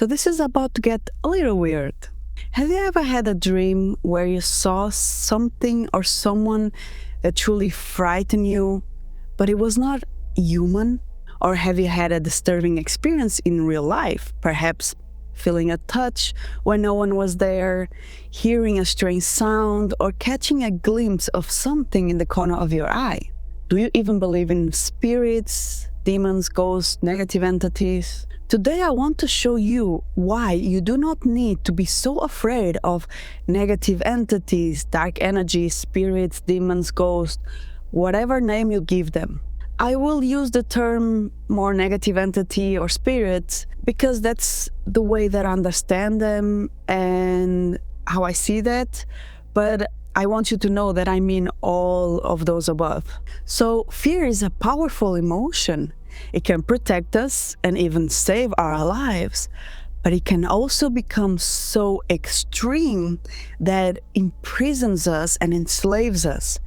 So this is about to get a little weird. Have you ever had a dream where you saw something or someone that truly frightened you, but it was not human? Or have you had a disturbing experience in real life, perhaps feeling a touch when no one was there, hearing a strange sound, or catching a glimpse of something in the corner of your eye? Do you even believe in spirits, demons, ghosts, negative entities? Today I want to show you why you do not need to be so afraid of negative entities, dark energies, spirits, demons, ghosts, whatever name you give them. I will use the term more negative entity or spirits because that's the way that I understand them and how I see that. But I want you to know that I mean all of those above. So fear is a powerful emotion. It can protect us and even save our lives. But it can also become so extreme that it imprisons us and enslaves us,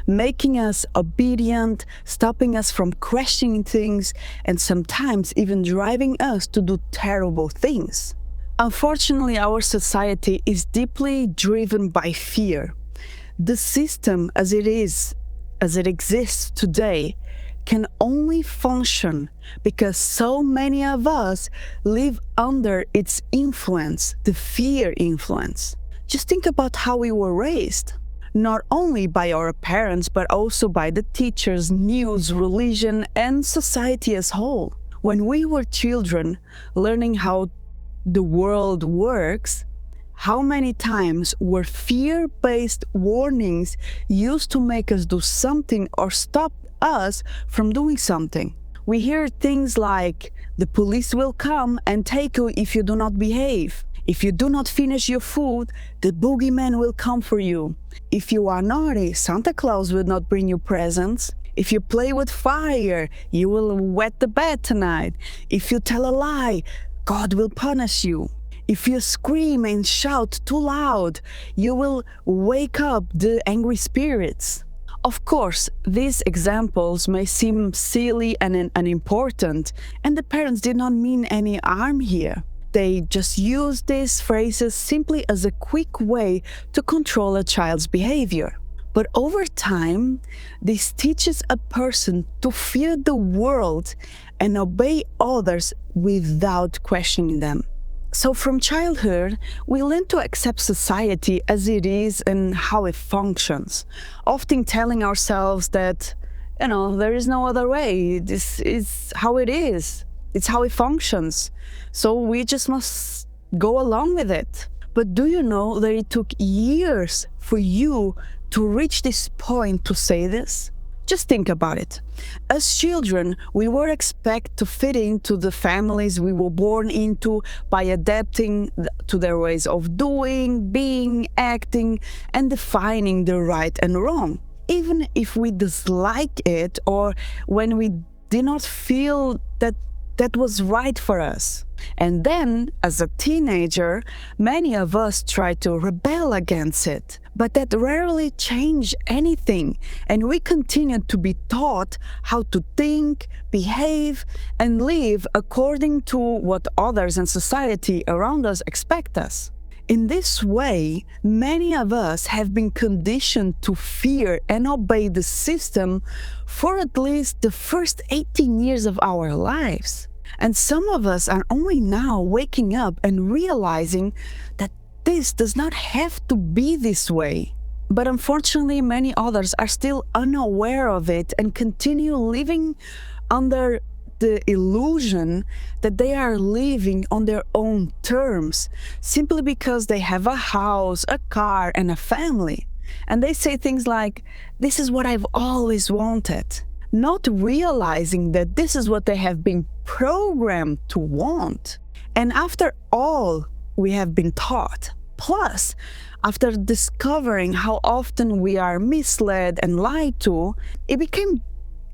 making us obedient, stopping us from questioning things, and sometimes even driving us to do terrible things. Unfortunately, our society is deeply driven by fear. The system as it exists today, can only function because so many of us live under its influence, the fear influence. Just think about how we were raised, not only by our parents, but also by the teachers, news, religion, and society as whole. When we were children, learning how the world works, how many times were fear-based warnings used to make us do something or stop us from doing something? We hear things like, the police will come and take you if you do not behave. If you do not finish your food, the boogeyman will come for you. If you are naughty, Santa Claus will not bring you presents. If you play with fire, you will wet the bed tonight. If you tell a lie, God will punish you. If you scream and shout too loud, you will wake up the angry spirits. Of course, these examples may seem silly and unimportant, and the parents did not mean any harm here. They just used these phrases simply as a quick way to control a child's behavior. But over time, this teaches a person to fear the world and obey others without questioning them. So from childhood, we learn to accept society as it is and how it functions, often telling ourselves that, there is no other way. This is how it is. It's how it functions. So we just must go along with it. But do you know that it took years for you to reach this point to say this? Just think about it. As children, we were expected to fit into the families we were born into by adapting to their ways of doing, being, acting, and defining the right and wrong. Even if we dislike it or when we did not feel that was right for us. And then, as a teenager, many of us try to rebel against it, but that rarely changed anything, and we continue to be taught how to think, behave, and live according to what others and society around us expect us. In this way, many of us have been conditioned to fear and obey the system for at least the first 18 years of our lives. And some of us are only now waking up and realizing that this does not have to be this way. But unfortunately, many others are still unaware of it and continue living under the illusion that they are living on their own terms, simply because they have a house, a car, and a family. And they say things like, this is what I've always wanted, not realizing that this is what they have been programmed to want. And after all we have been taught, plus after discovering how often we are misled and lied to, it became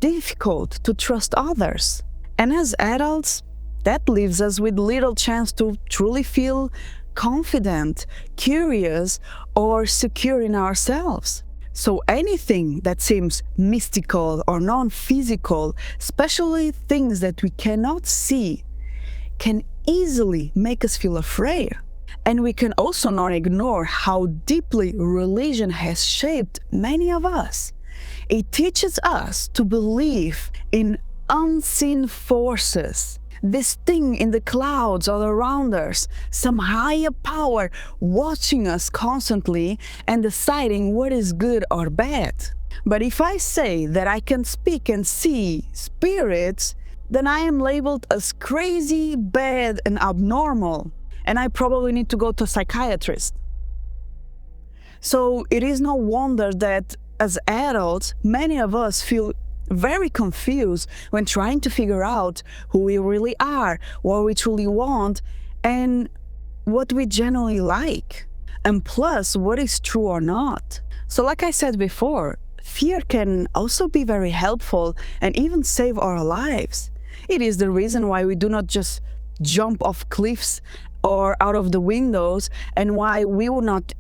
difficult to trust others. And as adults, that leaves us with little chance to truly feel confident, curious, or secure in ourselves. So anything that seems mystical or non-physical, especially things that we cannot see, can easily make us feel afraid. And we can also not ignore how deeply religion has shaped many of us. It teaches us to believe in unseen forces, this thing in the clouds all around us, some higher power watching us constantly and deciding what is good or bad. But if I say that I can speak and see spirits, then I am labeled as crazy, bad, and abnormal, and I probably need to go to a psychiatrist. So it is no wonder that as adults, many of us feel very confused when trying to figure out who we really are, what we truly want, and what we generally like, and plus what is true or not. So like I said before, fear can also be very helpful and even save our lives. It is the reason why we do not just jump off cliffs or out of the windows, and why we will not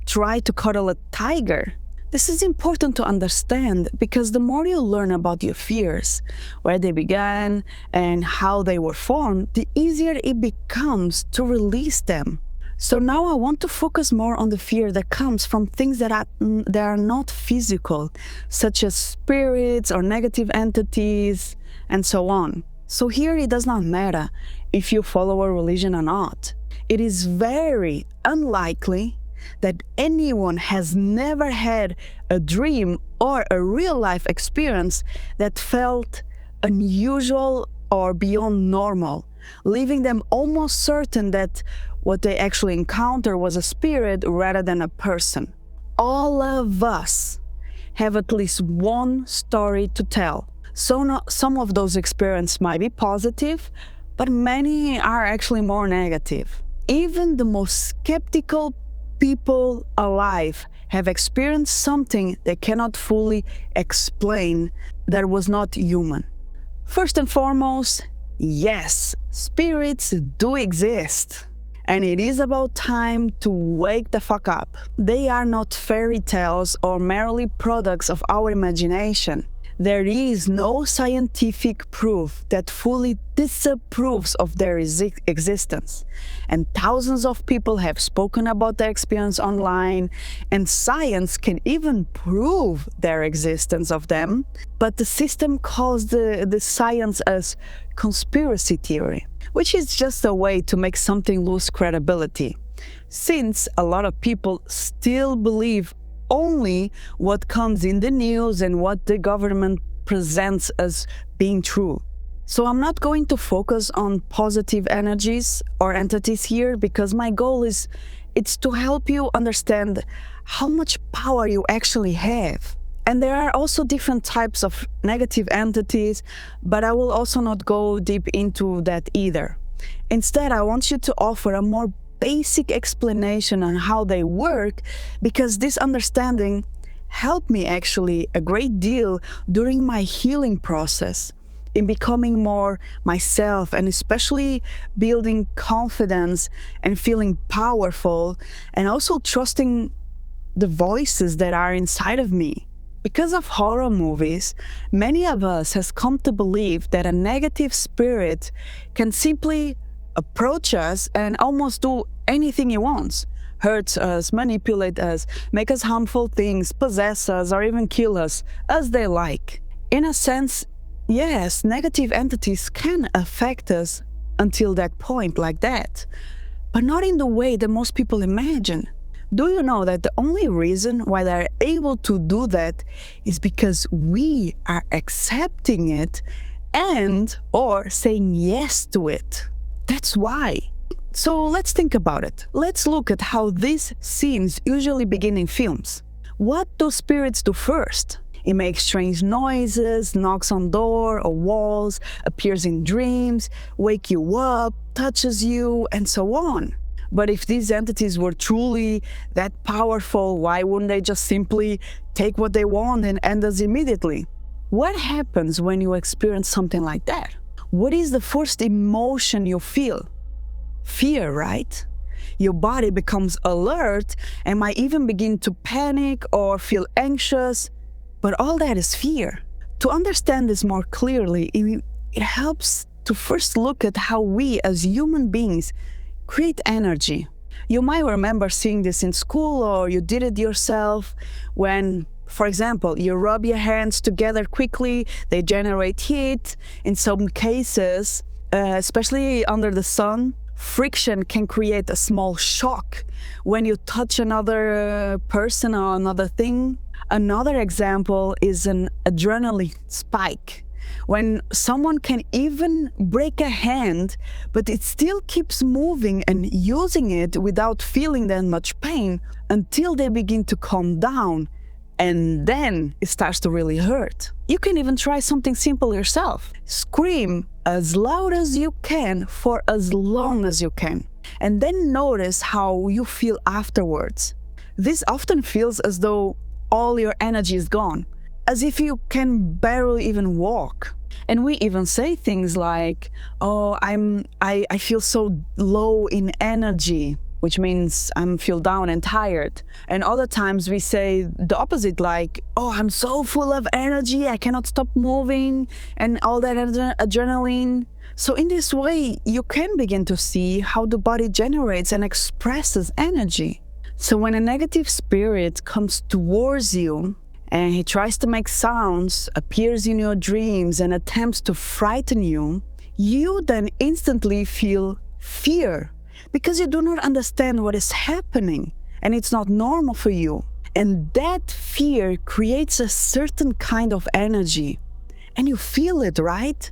try to cuddle a tiger. This is important to understand because the more you learn about your fears, where they began and how they were formed, the easier it becomes to release them. So now I want to focus more on the fear that comes from things that are not physical, such as spirits or negative entities and so on. So here it does not matter if you follow a religion or not. It is very unlikely that anyone has never had a dream or a real-life experience that felt unusual or beyond normal, leaving them almost certain that what they actually encountered was a spirit rather than a person. All of us have at least one story to tell. So some of those experiences might be positive, but many are actually more negative. Even the most skeptical people alive have experienced something they cannot fully explain that was not human. First and foremost, yes, spirits do exist. And it is about time to wake the fuck up. They are not fairy tales or merely products of our imagination. There is no scientific proof that fully disapproves of their existence. And thousands of people have spoken about their experience online, and science can even prove their existence of them. But the system calls the science as conspiracy theory, which is just a way to make something lose credibility, since a lot of people still believe only what comes in the news and what the government presents as being true. So I'm not going to focus on positive energies or entities here, because my goal is to help you understand how much power you actually have. And there are also different types of negative entities, but I will also not go deep into that either. Instead, I want you to offer a more basic explanation on how they work, because this understanding helped me actually a great deal during my healing process in becoming more myself, and especially building confidence and feeling powerful, and also trusting the voices that are inside of me. Because of horror movies, many of us has come to believe that a negative spirit can simply approach us and almost do anything he wants. Hurt us, manipulate us, make us harmful things, possess us, or even kill us as they like. In a sense, yes, negative entities can affect us until that point like that, but not in the way that most people imagine. Do you know that the only reason why they're able to do that is because we are accepting it and or saying yes to it? That's why. So let's think about it. Let's look at how these scenes usually begin in films. What do spirits do first? It makes strange noises, knocks on door or walls, appears in dreams, wake you up, touches you, and so on. But if these entities were truly that powerful, why wouldn't they just simply take what they want and end us immediately? What happens when you experience something like that? What is the first emotion you feel? Fear, right? Your body becomes alert and might even begin to panic or feel anxious, but all that is fear. To understand this more clearly, it helps to first look at how we as human beings create energy. You might remember seeing this in school, or you did it yourself when, for example, you rub your hands together quickly, they generate heat. In some cases, especially under the sun, friction can create a small shock when you touch another person or another thing. Another example is an adrenaline spike, when someone can even break a hand, but it still keeps moving and using it without feeling that much pain until they begin to calm down, and then it starts to really hurt. You can even try something simple yourself. Scream as loud as you can for as long as you can, and then notice how you feel afterwards. This often feels as though all your energy is gone, as if you can barely even walk. And we even say things like, oh, I feel so low in energy, which means I feel down and tired. And other times we say the opposite, like, oh, I'm so full of energy, I cannot stop moving, and all that adrenaline. So in this way, you can begin to see how the body generates and expresses energy. So when a negative spirit comes towards you and he tries to make sounds, appears in your dreams, and attempts to frighten you, you then instantly feel fear because you do not understand what is happening and it's not normal for you. And that fear creates a certain kind of energy, and you feel it, right?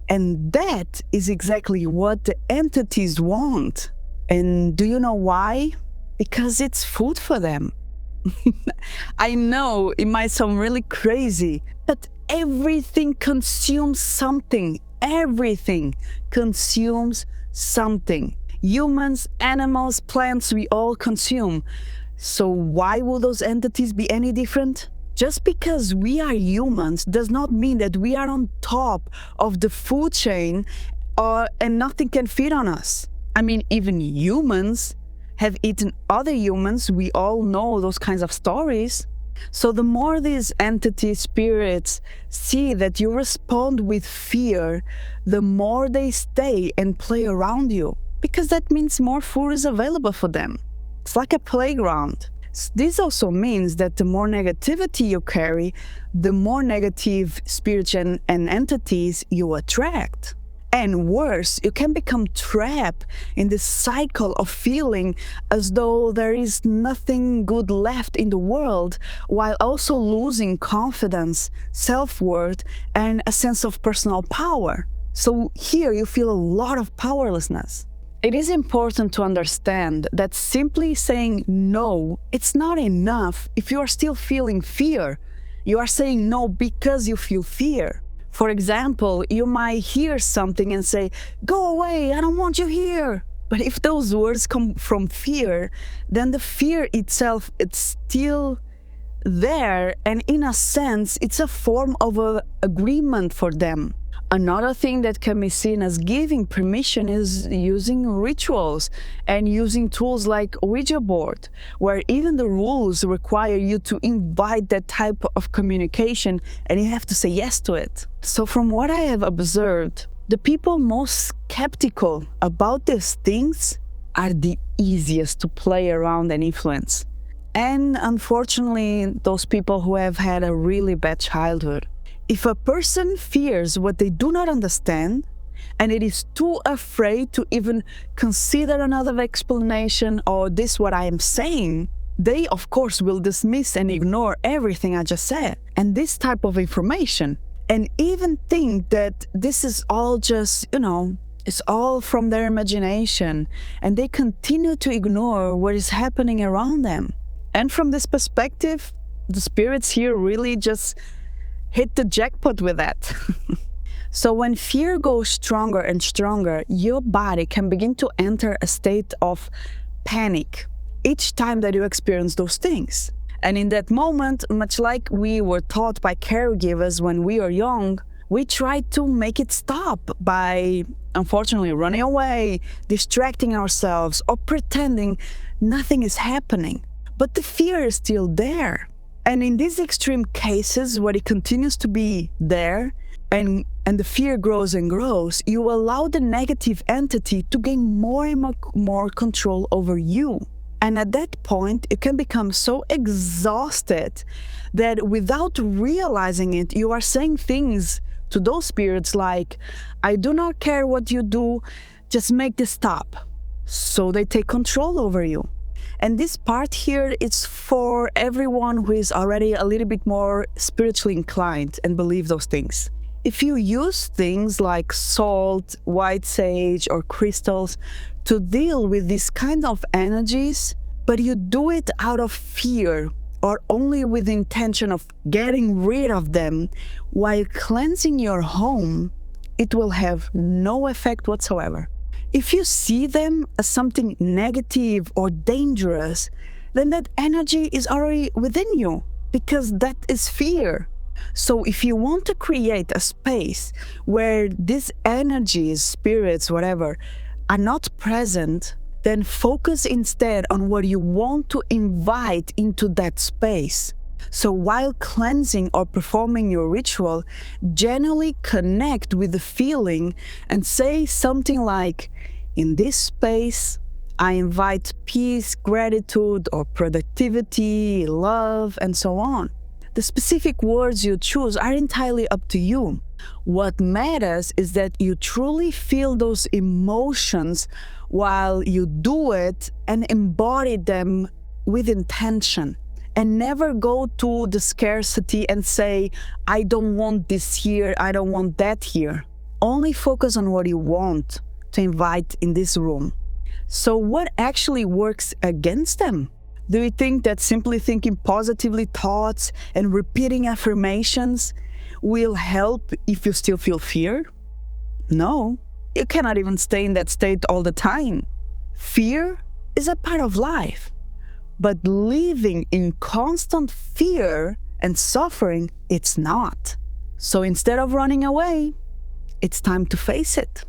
And that is exactly what the entities want. And do you know why? Because it's food for them. I know it might sound really crazy, but everything consumes something. Everything consumes something. Humans, animals, plants, we all consume. So why will those entities be any different? Just because we are humans does not mean that we are on top of the food chain and nothing can feed on us. I mean, even humans have eaten other humans. We all know those kinds of stories. So the more these entity spirits see that you respond with fear, the more they stay and play around you, because that means more food is available for them. It's like a playground. This also means that the more negativity you carry, the more negative spirits and entities you attract. And worse, you can become trapped in this cycle of feeling as though there is nothing good left in the world, while also losing confidence, self-worth, and a sense of personal power. So here you feel a lot of powerlessness. It is important to understand that simply saying no, it's not enough if you are still feeling fear. You are saying no because you feel fear. For example, you might hear something and say, "Go away, I don't want you here." But if those words come from fear, then the fear itself, it's still there, and in a sense, it's a form of an agreement for them. Another thing that can be seen as giving permission is using rituals and using tools like Ouija board, where even the rules require you to invite that type of communication and you have to say yes to it. So from what I have observed, the people most skeptical about these things are the easiest to play around and influence. And unfortunately, those people who have had a really bad childhood. If a person fears what they do not understand, and it is too afraid to even consider another explanation or this what I am saying, they of course will dismiss and ignore everything I just said and this type of information, and even think that this is all just, it's all from their imagination, and they continue to ignore what is happening around them. And from this perspective, the spirits here really just hit the jackpot with that. So when fear goes stronger and stronger, your body can begin to enter a state of panic each time that you experience those things. And in that moment, much like we were taught by caregivers when we were young, we try to make it stop by, unfortunately, running away, distracting ourselves, or pretending nothing is happening. But the fear is still there. And in these extreme cases, where it continues to be there, and and the fear grows and grows, you allow the negative entity to gain more and more control over you. And at that point, you can become so exhausted that without realizing it, you are saying things to those spirits like, I do not care what you do, just make this stop. So they take control over you. And this part here is for everyone who is already a little bit more spiritually inclined and believe those things. If you use things like salt, white sage, or crystals to deal with these kind of energies, but you do it out of fear or only with the intention of getting rid of them while cleansing your home, it will have no effect whatsoever. If you see them as something negative or dangerous, then that energy is already within you, because that is fear. So if you want to create a space where these energies, spirits, whatever, are not present, then focus instead on what you want to invite into that space. So while cleansing or performing your ritual, generally connect with the feeling and say something like, in this space, I invite peace, gratitude, or productivity, love, and so on. The specific words you choose are entirely up to you. What matters is that you truly feel those emotions while you do it and embody them with intention. And never go to the scarcity and say, I don't want this here, I don't want that here. Only focus on what you want to invite in this room. So what actually works against them? Do you think that simply thinking positively thoughts and repeating affirmations will help if you still feel fear? No, you cannot even stay in that state all the time. Fear is a part of life, but living in constant fear and suffering, it's not. So instead of running away, it's time to face it.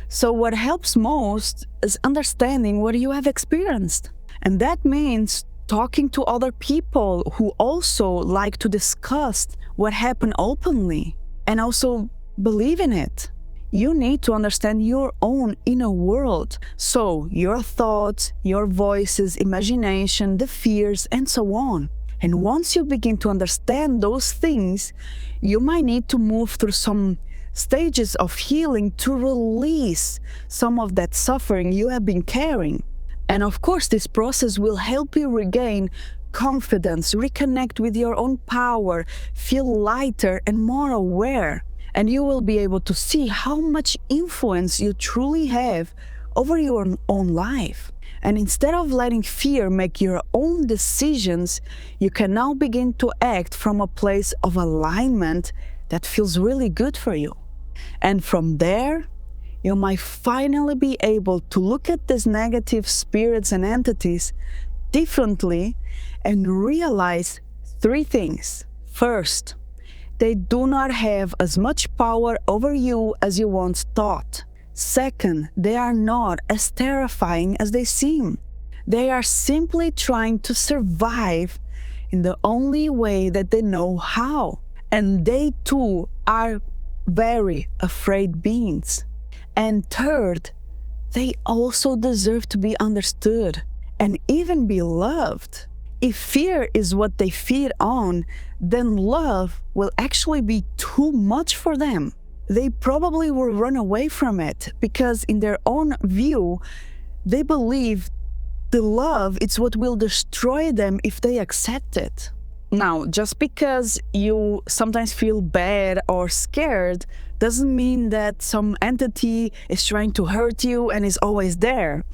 So what helps most is understanding what you have experienced. And that means talking to other people who also like to discuss what happened openly and also believe in it. You need to understand your own inner world. So your thoughts, your voices, imagination, the fears, and so on. And once you begin to understand those things, you might need to move through some stages of healing to release some of that suffering you have been carrying. And of course, this process will help you regain confidence, reconnect with your own power, feel lighter and more aware. And you will be able to see how much influence you truly have over your own life. And instead of letting fear make your own decisions, you can now begin to act from a place of alignment that feels really good for you. And from there, you might finally be able to look at these negative spirits and entities differently and realize 3 things. First, they do not have as much power over you as you once thought. Second, they are not as terrifying as they seem. They are simply trying to survive in the only way that they know how. And they too are very afraid beings. And third, they also deserve to be understood and even be loved. If fear is what they feed on, then love will actually be too much for them. They probably will run away from it because in their own view, they believe the love is what will destroy them if they accept it. Now, just because you sometimes feel bad or scared doesn't mean that some entity is trying to hurt you and is always there.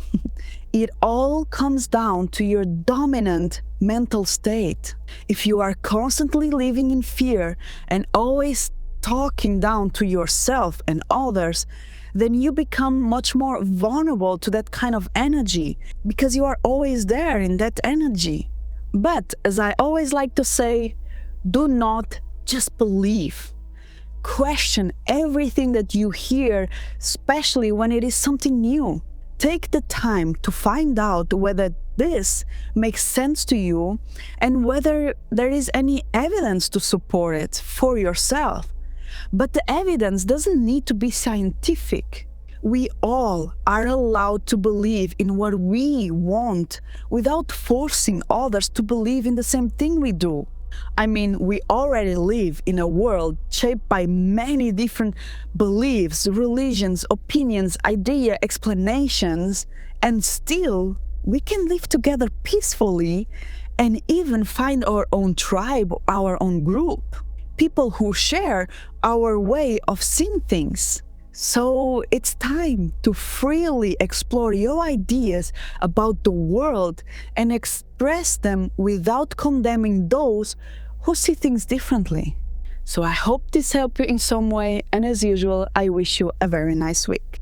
It all comes down to your dominant mental state. If you are constantly living in fear and always talking down to yourself and others, then you become much more vulnerable to that kind of energy because you are always there in that energy. But as I always like to say, do not just believe. Question everything that you hear, especially when it is something new. Take the time to find out whether this makes sense to you and whether there is any evidence to support it for yourself. But the evidence doesn't need to be scientific. We all are allowed to believe in what we want without forcing others to believe in the same thing we do. I mean, we already live in a world shaped by many different beliefs, religions, opinions, ideas, explanations, and still we can live together peacefully and even find our own tribe, our own group, people who share our way of seeing things. So it's time to freely explore your ideas about the world and express them without condemning those who see things differently. So I hope this helped you in some way, and as usual, I wish you a very nice week.